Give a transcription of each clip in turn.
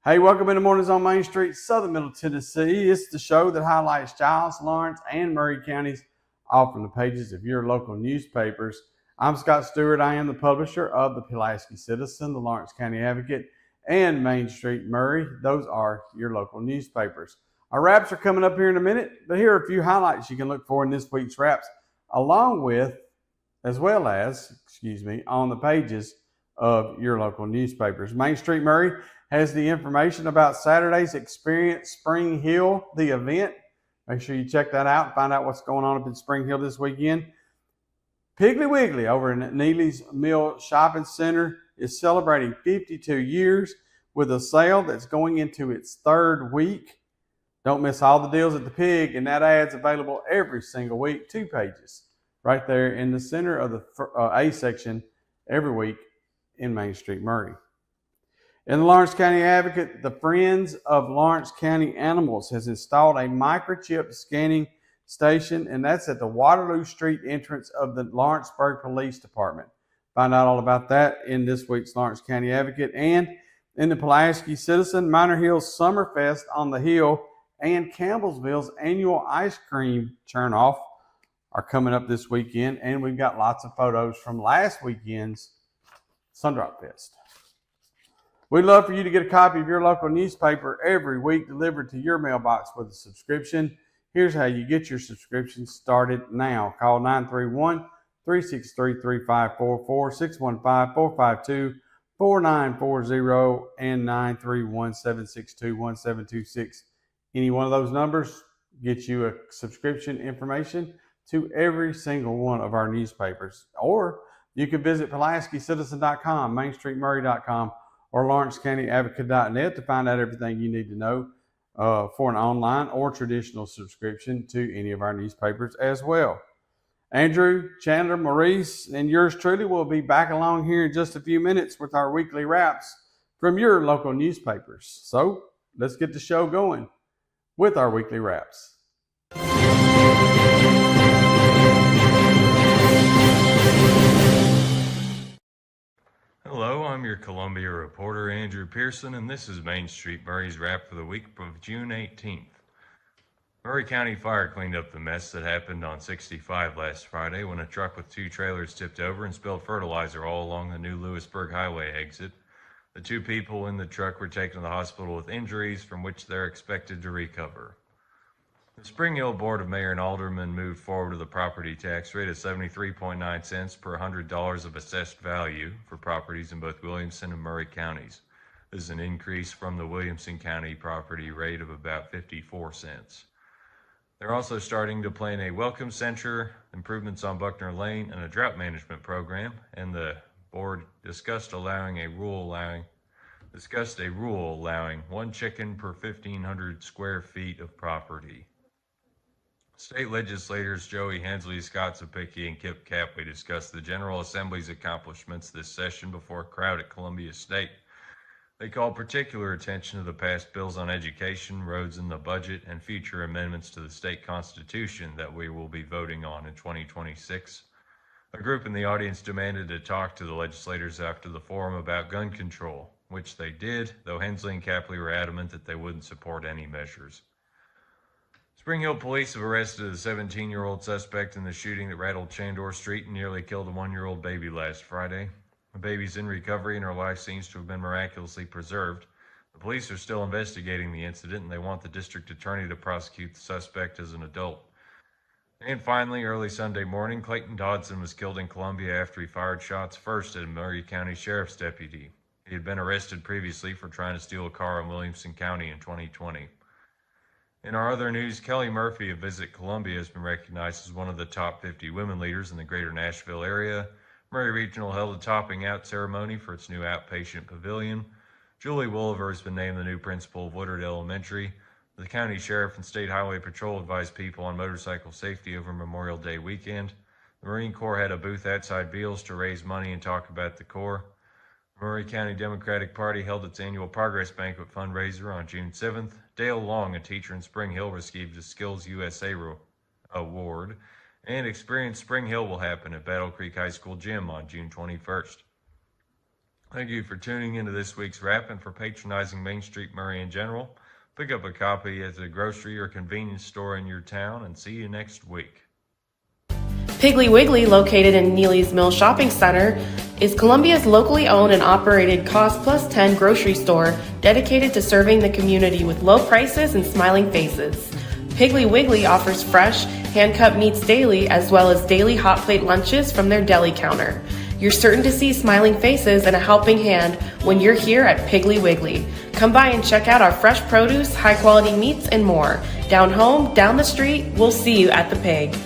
Hey, welcome into Mornings on Main Street, Southern Middle Tennessee. It's the show that highlights Giles, Lawrence, and Maury counties, all from the pages of your local newspapers. I'm Scott Stewart. I am the publisher of the Pulaski Citizen, the Lawrence County Advocate, and Main Street Maury. Those are your local newspapers. Our wraps are coming up here in a minute, but here are a few highlights you can look for in this week's wraps, along with, as well as, on the pages of your local newspapers. Main Street Maury has the information about Saturday's Experience Spring Hill, the event. Make sure you check that out and find out what's going on up in Spring Hill this weekend. Piggly Wiggly over in Neely's Mill Shopping Center is celebrating 52 years with a sale that's going into its third week. Don't miss all the deals at the Pig, and that ad's available every single week, 2 pages, right there in the center of the A section every week in Main Street Maury. In the Lawrence County Advocate, the Friends of Lawrence County Animals has installed a microchip scanning station, and that's at the Waterloo Street entrance of the Lawrenceburg Police Department. Find out all about that in this week's Lawrence County Advocate. And in the Pulaski Citizen, Minor Hill's Summerfest on the Hill and Campbellsville's annual ice cream turn-off are coming up this weekend, and we've got lots of photos from last weekend's Sundrop Fest. We'd love for you to get a copy of your local newspaper every week delivered to your mailbox with a subscription. Here's how you get your subscription started now. Call 931-363-3544, 615-452-4940, and 931-762-1726. Any one of those numbers gets you a subscription information to every single one of our newspapers. Or you can visit PulaskiCitizen.com, MainStreetMaury.com, or LawrenceCountyAdvocate.net to find out everything you need to know for an online or traditional subscription to any of our newspapers as well. Andrew, Chandler, Maurice, and yours truly will be back along here in just a few minutes with our weekly wraps from your local newspapers. So let's get the show going with our weekly wraps. Hello, I'm your Columbia reporter, Andrew Pearson, and this is Main Street Maury's wrap for the week of June 18th. Maury County Fire cleaned up the mess that happened on 65 last Friday when a truck with 2 trailers tipped over and spilled fertilizer all along the new Lewisburg Highway exit. The 2 people in the truck were taken to the hospital with injuries from which they're expected to recover. The Spring Hill Board of Mayor and Aldermen moved forward with a property tax rate of 73.9 cents per $100 of assessed value for properties in both Williamson and Maury counties. This is an increase from the Williamson County property rate of about 54 cents. They're also starting to plan a welcome center, improvements on Buckner Lane, and a drought management program, and the board discussed a rule allowing 1 chicken per 1,500 square feet of property. State legislators Joey Hensley, Scott Stewart, and Kip Capley discussed the General Assembly's accomplishments this session before a crowd at Columbia State. They called particular attention to the past bills on education, roads, and the budget, and future amendments to the state constitution that we will be voting on in 2026. A group in the audience demanded to talk to the legislators after the forum about gun control, which they did, though Hensley and Capley were adamant that they wouldn't support any measures. Spring Hill police have arrested a 17-year-old suspect in the shooting that rattled Chandler Street and nearly killed a 1-year-old baby last Friday. The baby's in recovery and her life seems to have been miraculously preserved. The police are still investigating the incident, and they want the district attorney to prosecute the suspect as an adult. And finally, early Sunday morning, Clayton Dodson was killed in Columbia after he fired shots first at a Maury County Sheriff's deputy. He had been arrested previously for trying to steal a car in Williamson County in 2020. In our other news, Kelly Murphy of Visit Columbia has been recognized as one of the top 50 women leaders in the greater Nashville area. Maury Regional held a topping out ceremony for its new outpatient pavilion. Julie Wolliver has been named the new principal of Woodard Elementary. The county sheriff and state highway patrol advised people on motorcycle safety over Memorial Day weekend. The Marine Corps had a booth outside Beals to raise money and talk about the Corps. The Maury County Democratic Party held its annual Progress Banquet fundraiser on June 7th. Dale Long, a teacher in Spring Hill, received a Skills USA award. And Experience Spring Hill will happen at Battle Creek High School Gym on June 21st. Thank you for tuning into this week's wrap and for patronizing Main Street Maury in general. Pick up a copy at the grocery or convenience store in your town and see you next week. Piggly Wiggly, located in Neely's Mill Shopping Center, is Columbia's locally owned and operated Cost Plus 10 grocery store dedicated to serving the community with low prices and smiling faces. Piggly Wiggly offers fresh, hand-cut meats daily as well as daily hot plate lunches from their deli counter. You're certain to see smiling faces and a helping hand when you're here at Piggly Wiggly. Come by and check out our fresh produce, high-quality meats, and more. Down home, down the street, we'll see you at the Pig.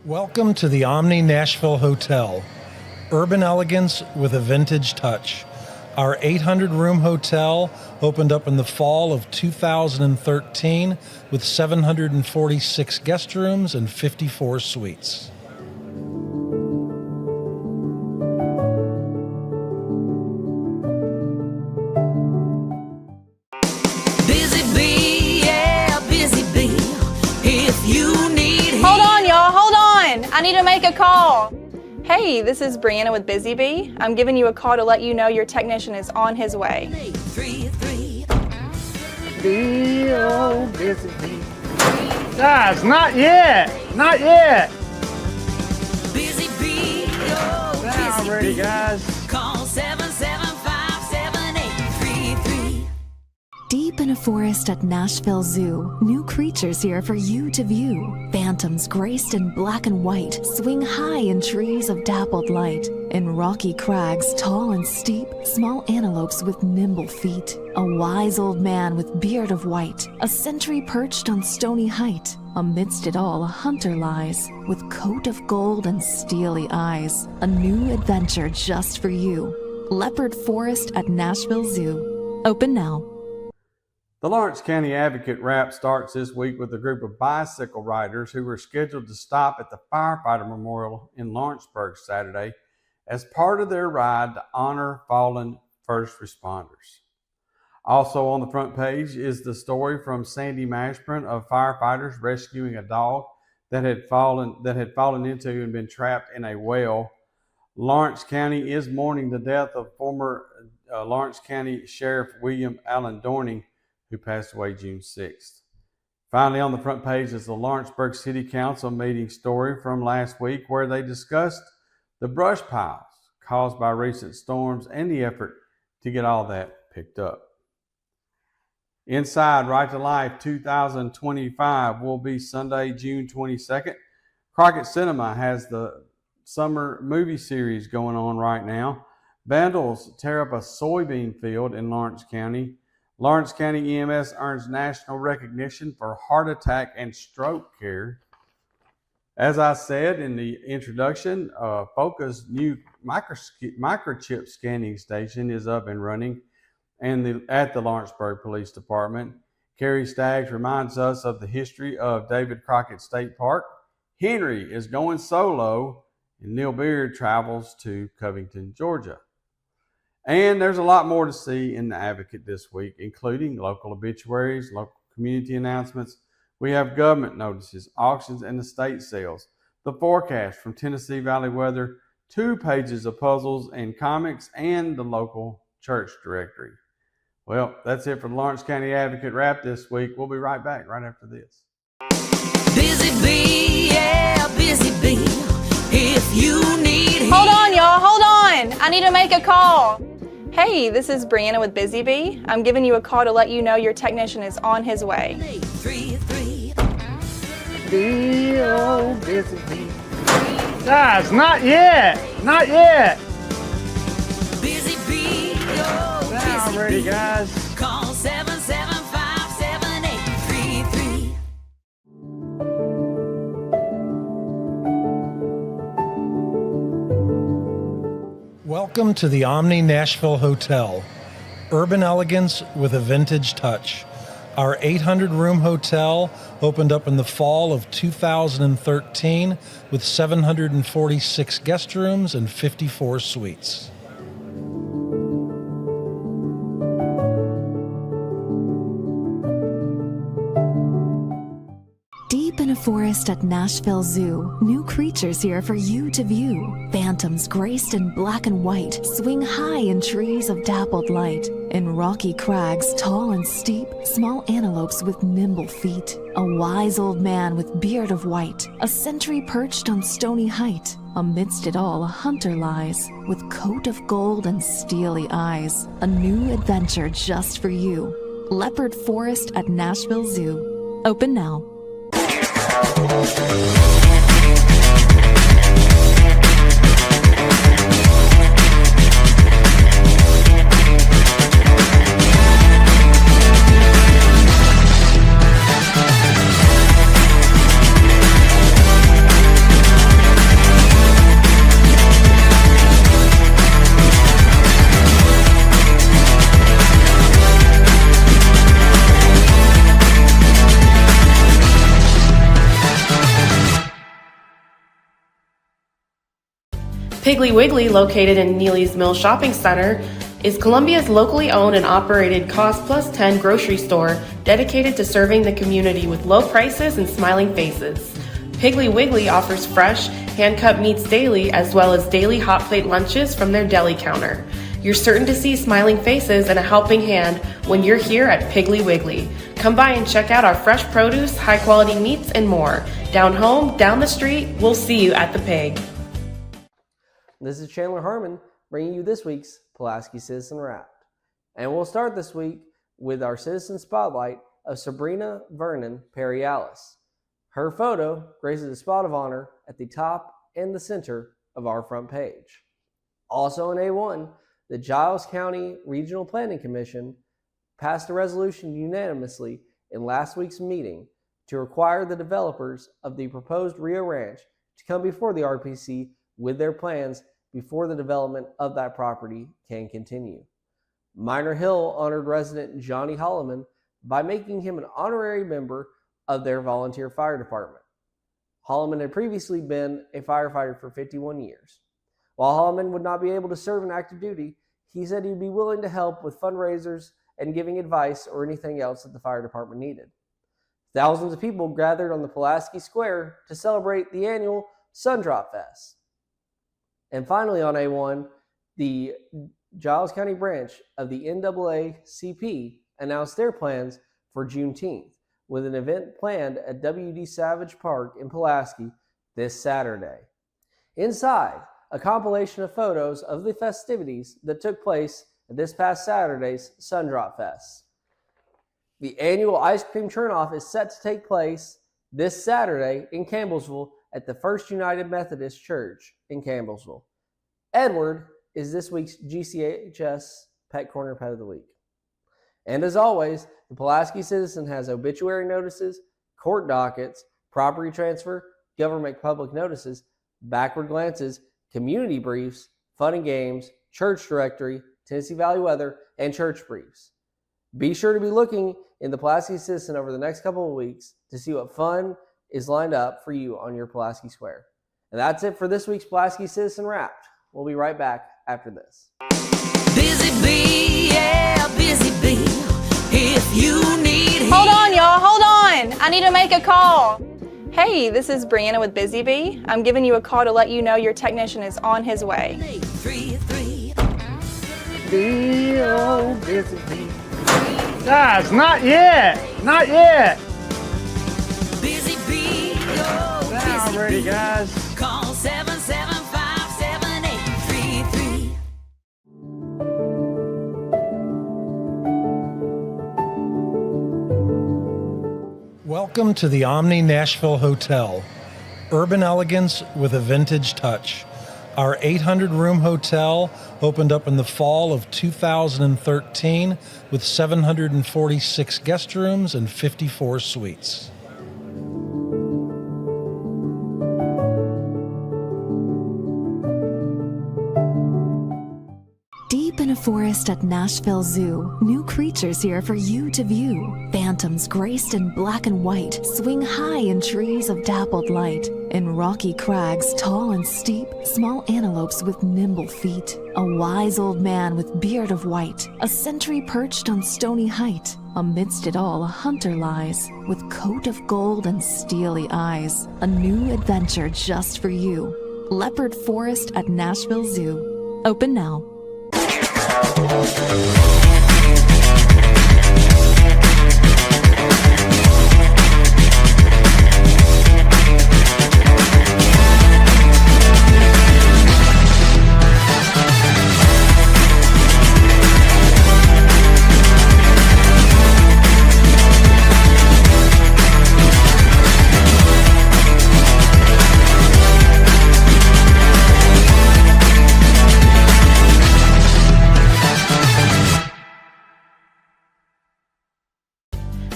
Welcome to the Omni Nashville Hotel. Urban elegance with a vintage touch. Our 800-room hotel opened up in the fall of 2013 with 746 guest rooms and 54 suites. Busy bee, yeah, busy bee. If you need Hold on, y'all, hold on. I need to make a call. Hey, this is Brianna with Busy Bee. I'm giving you a call to let you know your technician is on his way. 833. Busy bee. Guys, not yet. Not yet. Busy bee, oh, Not busy ready, bee. guys. Call 775-7833. Deep in a forest at Nashville Zoo, new creatures here for you to view. Phantoms graced in black and white swing high in trees of dappled light. In rocky crags, tall and steep, small antelopes with nimble feet. A wise old man with beard of white, a sentry perched on stony height. Amidst it all, a hunter lies, with coat of gold and steely eyes. A new adventure just for you. Leopard Forest at Nashville Zoo. Open now. The Lawrence County Advocate Wrap starts this week with a group of bicycle riders who were scheduled to stop at the Firefighter Memorial in Lawrenceburg Saturday as part of their ride to honor fallen first responders. Also on the front page is the story from Sandy Mashburn of firefighters rescuing a dog that had fallen into and been trapped in a well. Lawrence County is mourning the death of former Lawrence County Sheriff William Allen Dorning, who passed away June 6th. Finally, on the front page is the Lawrenceburg City Council meeting story from last week, where they discussed the brush piles caused by recent storms and the effort to get all that picked up. Inside Right to Life 2025 will be Sunday, June 22nd. Crockett Cinema has the summer movie series going on right now. Vandals tear up a soybean field in Lawrence County. Lawrence County EMS earns national recognition for heart attack and stroke care. As I said in the introduction, Focus new microchip scanning station is up and running at the Lawrenceburg Police Department. Carrie Staggs reminds us of the history of David Crockett State Park. Henry is going solo, and Neil Beard travels to Covington, Georgia. And there's a lot more to see in the Advocate this week, including local obituaries, local community announcements. We have government notices, auctions, and estate sales. The forecast from Tennessee Valley Weather, 2 pages of puzzles and comics, and the local church directory. Well, that's it for the Lawrence County Advocate Wrap this week. We'll be right back right after this. Busy bee, yeah, busy bee. If you need Hold on, y'all, hold on. I need to make a call. Hey, this is Brianna with Busy Bee. I'm giving you a call to let you know your technician is on his way. 833. Busy bee. Guys, not yet. Not yet. Busy bee, oh, Not busy ready, bee. guys. Call 775 Welcome to the Omni Nashville Hotel. Urban elegance with a vintage touch. Our 800-room hotel opened up in the fall of 2013 with 746 guest rooms and 54 suites. Deep in a forest at Nashville Zoo, new creatures here for you to view. Phantoms graced in black and white swing high in trees of dappled light. In rocky crags, tall and steep, small antelopes with nimble feet. A wise old man with beard of white, a sentry perched on stony height. Amidst it all, a hunter lies, with coat of gold and steely eyes. A new adventure just for you. Leopard Forest at Nashville Zoo. Open now. Piggly Wiggly, located in Neely's Mill Shopping Center, is Columbia's locally owned and operated Cost Plus 10 grocery store dedicated to serving the community with low prices and smiling faces. Piggly Wiggly offers fresh, hand-cut meats daily as well as daily hot plate lunches from their deli counter. You're certain to see smiling faces and a helping hand when you're here at Piggly Wiggly. Come by and check out our fresh produce, high-quality meats, and more. Down home, down the street, we'll see you at the Pig. This is Chandler Harmon bringing you this week's Pulaski Citizen Wrapped. And we'll start this week with our Citizen Spotlight of Sabrina Vernon Perry-Alice. Her photo graces a spot of honor at the top and the center of our front page. Also in A1, the Giles County Regional Planning Commission passed a resolution unanimously in last week's meeting to require the developers of the proposed Rio Ranch to come before the RPC with their plans before the development of that property can continue. Minor Hill honored resident Johnny Holloman by making him an honorary member of their volunteer fire department. Holloman had previously been a firefighter for 51 years. While Holloman would not be able to serve in active duty, he said he'd be willing to help with fundraisers and giving advice or anything else that the fire department needed. Thousands of people gathered on the Pulaski Square to celebrate the annual Sundrop Fest. And finally on A1, the Giles County branch of the NAACP announced their plans for Juneteenth with an event planned at W.D. Savage Park in Pulaski this Saturday. Inside, a compilation of photos of the festivities that took place at this past Saturday's Sundrop Fest. The annual ice cream turnoff is set to take place this Saturday in Campbellsville at the First United Methodist Church in Campbellsville. Edward is this week's GCHS Pet Corner Pet of the Week. And as always, the Pulaski Citizen has obituary notices, court dockets, property transfer, government public notices, backward glances, community briefs, fun and games, church directory, Tennessee Valley weather, and church briefs. Be sure to be looking in the Pulaski Citizen over the next couple of weeks to see what fun is lined up for you on your Pulaski Square. And that's it for this week's Pulaski Citizen Wrapped. We'll be right back after this. Busy bee, yeah, busy bee. If you need Hold on, y'all. Hold on. I need to make a call. Hey, this is Brianna with Busy Bee. I'm giving you a call to let you know your technician is on his way. 833. Oh, busy bee. Guys, not yet. Not yet. Busy bee, oh, Now busy I'm ready, bee. guys. Call 775-7833. Welcome to the Omni Nashville Hotel. Urban elegance with a vintage touch. Our 800-room hotel opened up in the fall of 2013 with 746 guest rooms and 54 suites. Deep in a forest at Nashville Zoo, new creatures here for you to view. Phantoms graced in black and white swing high in trees of dappled light. In rocky crags tall and steep, small antelopes with nimble feet. A wise old man with beard of white, a sentry perched on stony height. Amidst it all a hunter lies, with coat of gold and steely eyes. A new adventure just for you. Leopard Forest at Nashville Zoo. Open now.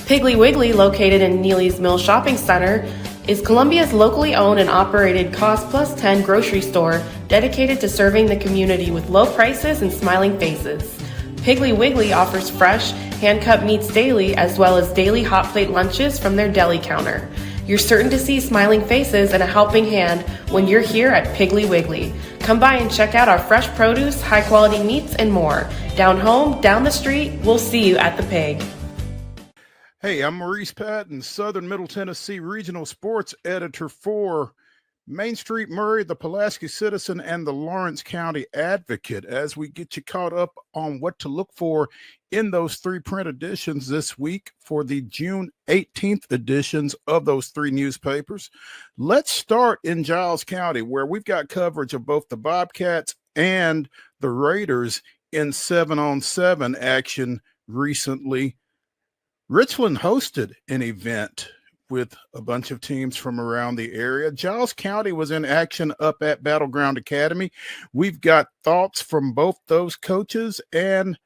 Piggly Wiggly, located in Neely's Mill Shopping Center, is Columbia's locally owned and operated Cost Plus 10 grocery store dedicated to serving the community with low prices and smiling faces. Piggly Wiggly offers fresh, hand-cut meats daily as well as daily hot plate lunches from their deli counter. You're certain to see smiling faces and a helping hand when you're here at Piggly Wiggly. Come by and check out our fresh produce, high-quality meats, and more. Down home, down the street, we'll see you at the Pig. Hey, I'm Maurice Patton, Southern Middle Tennessee Regional Sports Editor for Main Street Maury, the Pulaski Citizen, and the Lawrence County Advocate, as we get you caught up on what to look for in those three print editions this week for the June 18th editions of those three newspapers. Let's start in Giles County, where we've got coverage of both the Bobcats and the Raiders in 7-on-7 action recently. Richland hosted an event with a bunch of teams from around the area. Giles County was in action up at Battleground Academy. We've got thoughts from both those coaches and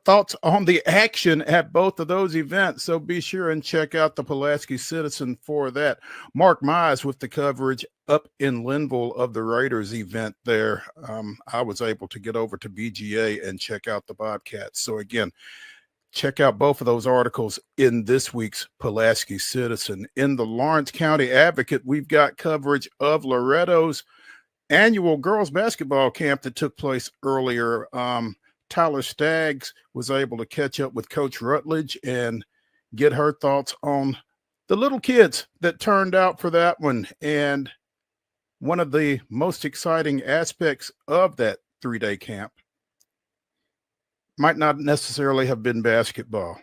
thoughts on the action at both of those events. So be sure and check out the Pulaski Citizen for that. Mark Mize with the coverage up in Linville of the Raiders event there. I was able to get over to BGA and check out the Bobcats. So again, check out both of those articles in this week's Pulaski Citizen. In the Lawrence County Advocate, we've got coverage of Loretto's annual girls basketball camp that took place earlier. Tyler Staggs was able to catch up with Coach Rutledge and get her thoughts on the little kids that turned out for that one. And one of the most exciting aspects of that three-day camp might not necessarily have been basketball.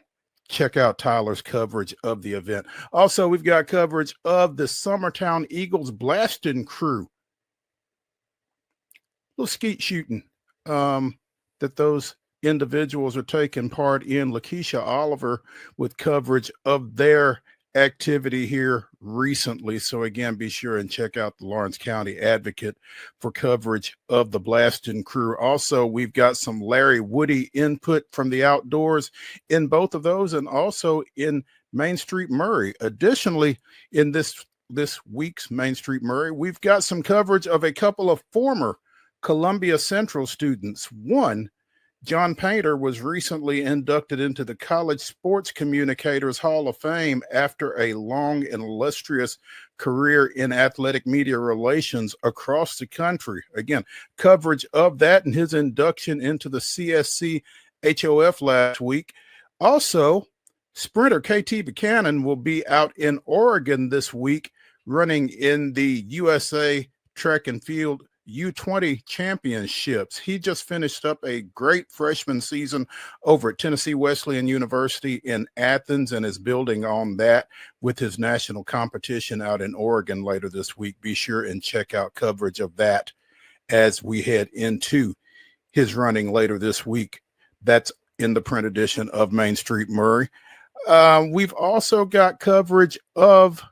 Check out Tyler's coverage of the event. Also, we've got coverage of the Summertown Eagles blasting crew. Little skeet shooting that those individuals are taking part in. Lakeisha Oliver with coverage of their activity here recently. So again, be sure and check out the Lawrence County Advocate for coverage of the blasting crew. Also, we've got some Larry Woody input from the outdoors in both of those, and also in Main Street Maury. Additionally, in this week's Main Street Maury, we've got some coverage of a couple of former Columbia Central students. One, John Painter, was recently inducted into the College Sports Communicators Hall of Fame after a long and illustrious career in athletic media relations across the country. Again, coverage of that and his induction into the CSC HOF last week. Also, sprinter KT Buchanan will be out in Oregon this week running in the USA Track and Field U20 championships. He just finished up a great freshman season over at Tennessee Wesleyan University in Athens and is building on that with his national competition out in Oregon later this week. Be sure and check out coverage of that as we head into his running later this week. That's in the print edition of Main Street Maury. We've also got coverage of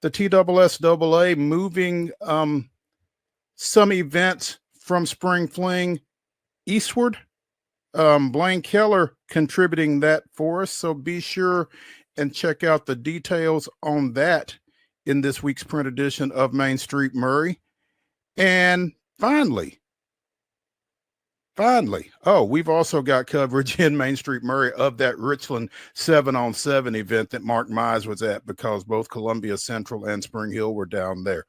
the TSSAA moving some events from Spring Fling eastward. Blaine Keller contributing that for us. So be sure and check out the details on that in this week's print edition of Main Street Maury. And finally, Finally. Oh, we've also got coverage in Main Street Maury of that Richland 7-on-7 event that Mark Mize was at, because both Columbia Central and Spring Hill were down there.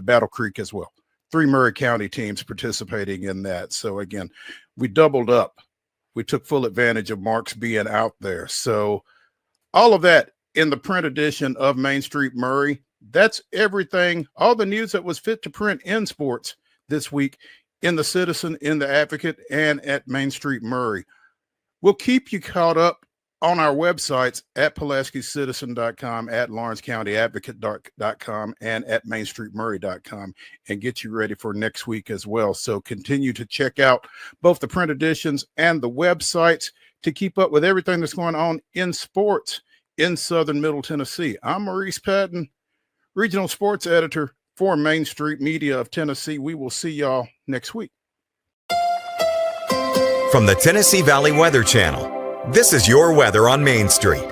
Battle Creek as well. 3 Maury County teams participating in that. So again, we doubled up. We took full advantage of Mark's being out there. So all of that in the print edition of Main Street Maury. That's everything, all the news that was fit to print in sports this week in the Citizen, in the Advocate, and at Main Street Maury. We'll keep you caught up on our websites at PulaskiCitizen.com, at LawrenceCountyAdvocate.com, and at MainStreetMaury.com, and get you ready for next week as well. So continue to check out both the print editions and the websites to keep up with everything that's going on in sports in Southern Middle Tennessee. I'm Maurice Patton, Regional Sports Editor for Main Street Media of Tennessee. We will see y'all next week. From the Tennessee Valley Weather Channel, this is your weather on Main Street.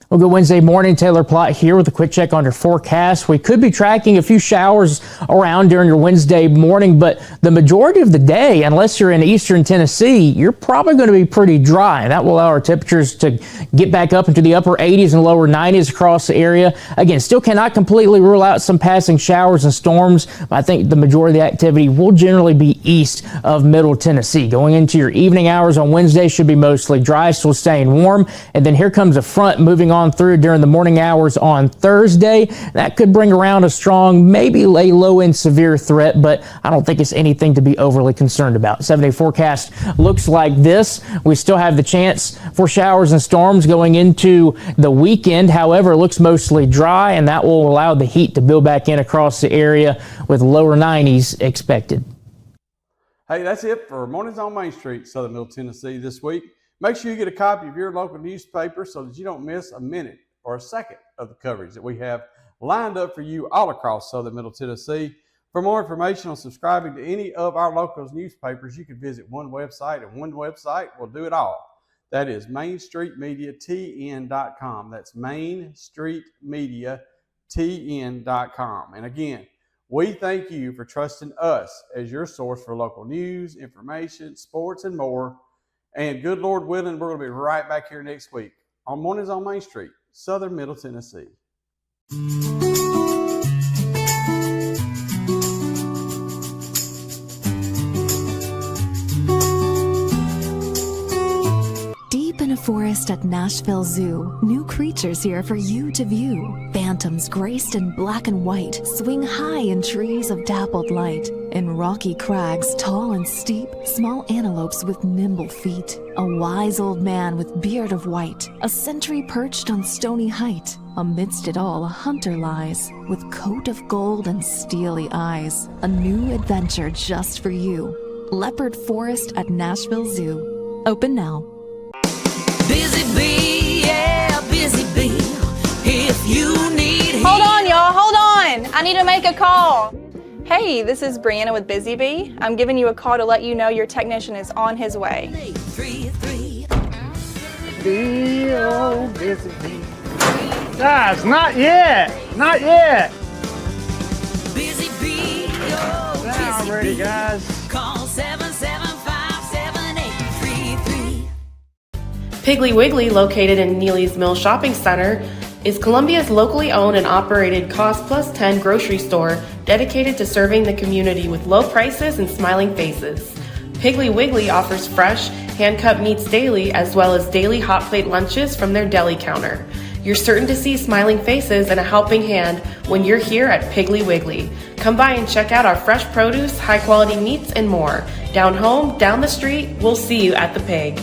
Well, good Wednesday morning. Taylor Plott here with a quick check on your forecast. We could be tracking a few showers around during your Wednesday morning, but the majority of the day, unless you're in eastern Tennessee, you're probably going to be pretty dry. That will allow our temperatures to get back up into the upper 80s and lower 90s across the area. Again, still cannot completely rule out some passing showers and storms, but I think the majority of the activity will generally be east of Middle Tennessee. Going into your evening hours on Wednesday should be mostly dry, still staying warm. And then here comes a front moving on through during the morning hours on Thursday. That could bring around a strong, maybe a low-end severe threat, but I don't think it's anything to be overly concerned about. 7-day forecast looks like this. We still have the chance for showers and storms going into the weekend. However, it looks mostly dry, and that will allow the heat to build back in across the area with lower 90s expected. Hey, that's it for Mornings on Main Street, Southern Middle Tennessee this week. Make sure you get a copy of your local newspaper so that you don't miss a minute or a second of the coverage that we have lined up for you all across Southern Middle Tennessee. For more information on subscribing to any of our local newspapers, you can visit one website, and one website will do it all. That is MainStreetMediaTN.com. That's MainStreetMediaTN.com. And again, we thank you for trusting us as your source for local news, information, sports, and more. And good Lord willing, we're going to be right back here next week on Mornings on Main Street, Southern Middle Tennessee. Deep in a forest at Nashville Zoo, new creatures here for you to view. Phantoms graced in black and white swing high in trees of dappled light. In rocky crags, tall and steep, small antelopes with nimble feet. A wise old man with beard of white, a sentry perched on stony height. Amidst it all, a hunter lies, with coat of gold and steely eyes. A new adventure just for you. Leopard Forest at Nashville Zoo. Open now. Busy bee, yeah, busy bee. If you need Hold on, y'all. Hold on. I need to make a call. Hey, this is Brianna with Busy Bee. I'm giving you a call to let you know your technician is on his way. 833. Oh, busy bee. Guys, not yet. Not yet. Busy bee, oh, Now I'm ready, guys. Call 775-7833. Piggly Wiggly, located in Neely's Mill Shopping Center, is Columbia's locally owned and operated Cost Plus 10 grocery store dedicated to serving the community with low prices and smiling faces. Piggly Wiggly offers fresh, hand-cut meats daily, as well as daily hot plate lunches from their deli counter. You're certain to see smiling faces and a helping hand when you're here at Piggly Wiggly. Come by and check out our fresh produce, high-quality meats, and more. Down home, down the street, we'll see you at the Pig.